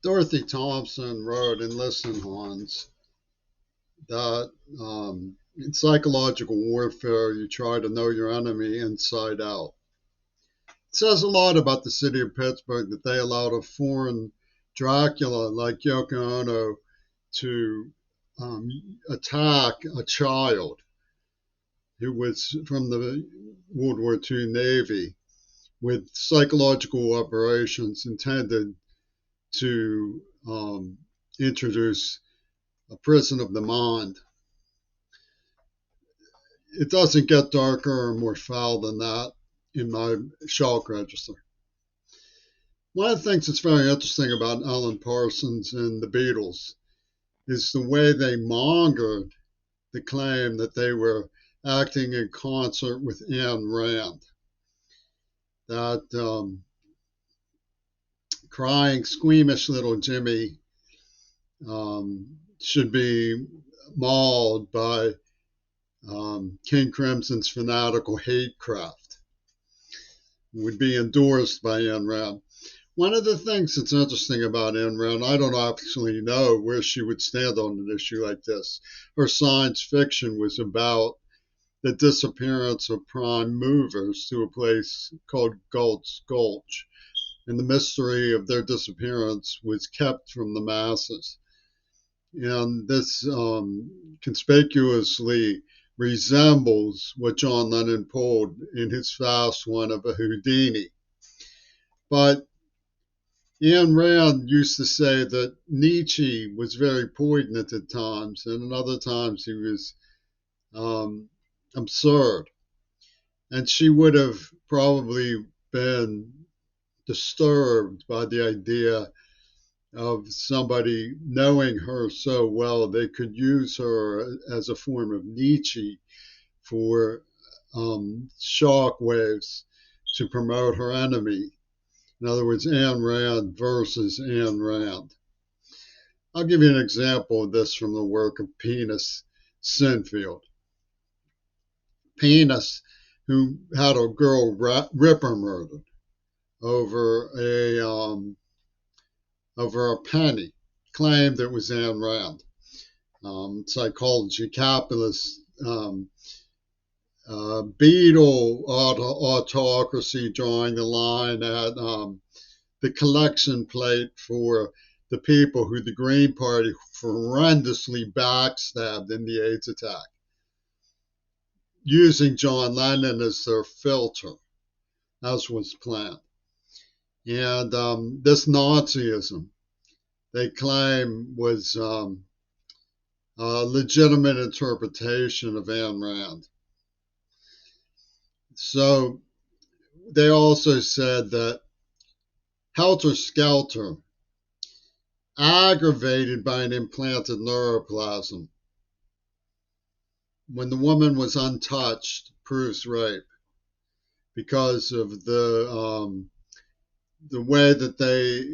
Dorothy Thompson wrote in Listen Hans that in psychological warfare, you try to know your enemy inside out. It says a lot about the city of Pittsburgh that they allowed a foreign Dracula like Yoko Ono to attack a child who was from the World War II Navy with psychological operations intended to introduce a prison of the mind. It doesn't get darker or more foul than that in my shock register. One of the things that's very interesting about Alan Parsons and the Beatles is the way they mongered the claim that they were acting in concert with Ayn Rand. That crying, squeamish little Jimmy should be mauled by King Crimson's fanatical hatecraft, would be endorsed by Ayn Rand. One of the things that's interesting about Ayn Rand, I don't actually know where she would stand on an issue like this. Her science fiction was about the disappearance of prime movers to a place called Galt's Gulch, and the mystery of their disappearance was kept from the masses. And this conspicuously resembles what John Lennon pulled in his fast one of a Houdini. But Ayn Rand used to say that Nietzsche was very poignant at times, and at other times he was absurd. And she would have probably been disturbed by the idea of somebody knowing her so well they could use her as a form of Nietzsche for shock waves to promote her enemy. In other words, Ayn Rand versus Ayn Rand. I'll give you an example of this from the work of Penis Sinfield. Penis, who had a girl Ripper murdered over a penny, claimed it was Ayn Rand. Psychology, capitalist, beetle autocracy, drawing the line at the collection plate for the people who the Green Party horrendously backstabbed in the AIDS attack, using John Lennon as their filter, as was planned. And this Nazism, they claim, was a legitimate interpretation of Ayn Rand. So they also said that Helter Skelter, aggravated by an implanted neuroplasm, when the woman was untouched, proves rape because of the way that they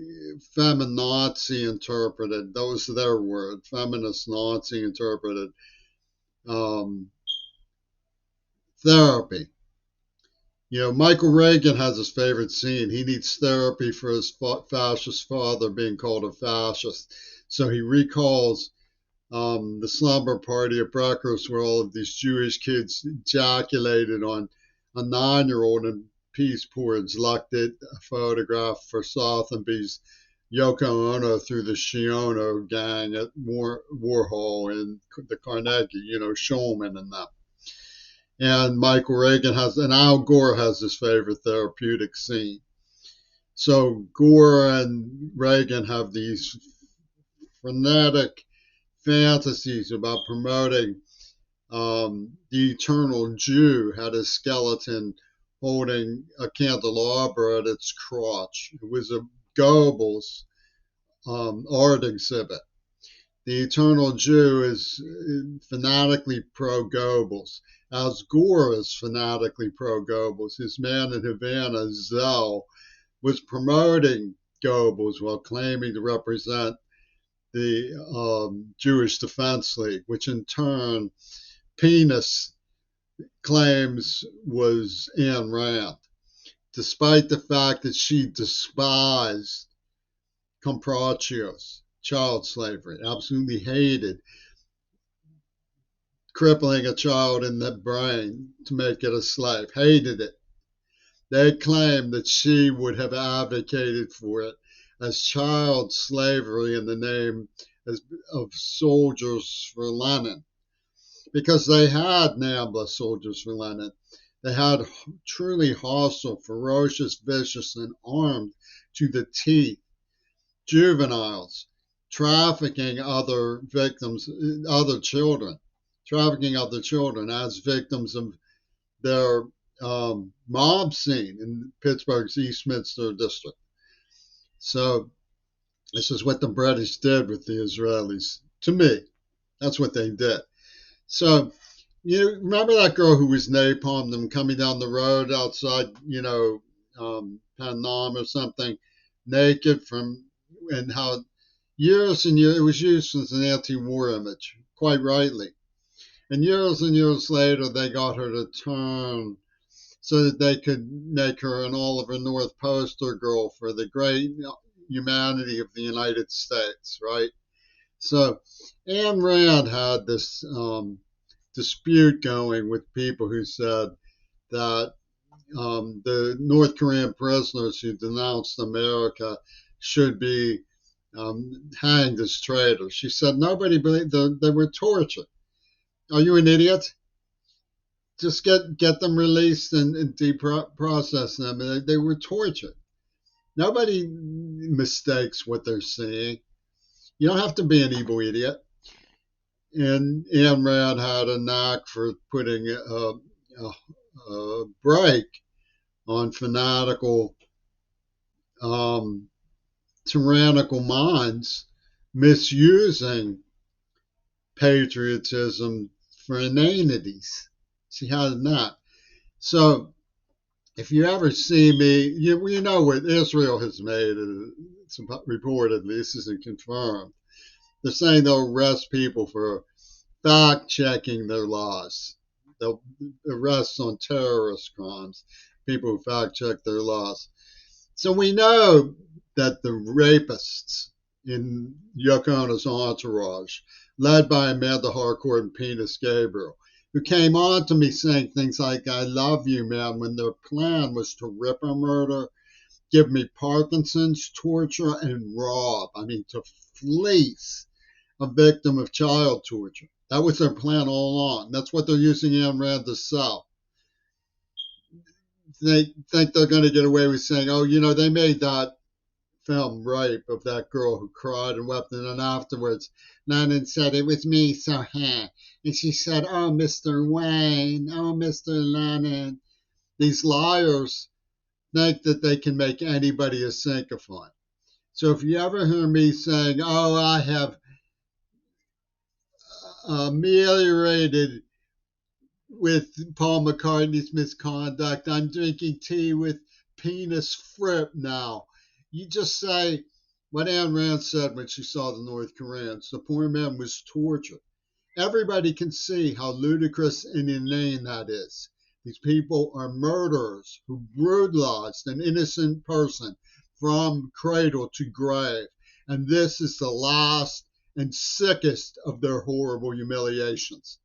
feminazi interpreted, those are their word, feminist Nazi interpreted therapy. You know, Michael Reagan has his favorite scene. He needs therapy for his fascist father being called a fascist. So he recalls the slumber party at breakfast where all of these Jewish kids ejaculated on a 9-year-old and Peace Porridge lucked it a photograph for Sotheby's Yoko Ono through the Shiono gang at Warhol and the Carnegie, you know, Shulman and that. And Michael Reagan and Al Gore has his favorite therapeutic scene. So Gore and Reagan have these frenetic fantasies about promoting the eternal Jew had a skeleton holding a candelabra at its crotch. It was a Goebbels art exhibit. The eternal Jew is fanatically pro-Goebbels, as Gore is fanatically pro-Goebbels. His man in Havana, Zell, was promoting Goebbels while claiming to represent the Jewish Defense League, which in turn Penis claims was Ayn Rand, despite the fact that she despised comprachos, child slavery, absolutely hated crippling a child in the brain to make it a slave, hated it. They claimed that she would have advocated for it as child slavery in the name of soldiers for Lenin, because they had NAMBLA soldiers for Lenin. They had truly hostile, ferocious, vicious, and armed to the teeth juveniles trafficking other victims, other children, trafficking other children as victims of their mob scene in Pittsburgh's Eastminster district. So this is what the British did with the Israelis. To me, that's what they did. So you remember that girl who was napalmed and coming down the road outside, Panam or something, naked from, and how years and years it was used as an anti-war image, quite rightly. And years later, they got her to turn so that they could make her an Oliver North poster girl for the great humanity of the United States, right? So Ayn Rand had this dispute going with people who said that the North Korean prisoners who denounced America should be hanged as traitors. She said nobody believed they were tortured. Are you an idiot? Just get them released and deprocess them. They were tortured. Nobody mistakes what they're seeing. You don't have to be an evil idiot. And Ayn Rand had a knack for putting a break on fanatical, tyrannical minds misusing patriotism for inanities. She had a knack. So if you ever see me, you know what Israel has made, it's reported, this isn't confirmed. They're saying they'll arrest people for fact checking their laws. They'll arrest on terrorist crimes, people who fact check their laws. So we know that the rapists in Yoko Ono's entourage, led by Amanda Harcourt and Penis Gabriel, who came on to me saying things like, I love you, man, when their plan was to rip a murder, give me Parkinson's, torture, and rob. I mean, to fleece a victim of child torture. That was their plan all along. That's what they're using Ayn Rand to sell. They think they're going to get away with saying, oh, they made that film Rape of that girl who cried and wept, and then afterwards Lennon said it was me, so and she said, oh, Mr. Wayne, oh, Mr. Lennon. These liars think that they can make anybody a sycophant. So if you ever hear me saying, oh, I have ameliorated with Paul McCartney's misconduct, I'm drinking tea with Penis Fripp now, you just say what Ayn Rand said when she saw the North Koreans. The poor man was tortured. Everybody can see how ludicrous and inane that is. These people are murderers who brutalized an innocent person from cradle to grave. And this is the last and sickest of their horrible humiliations.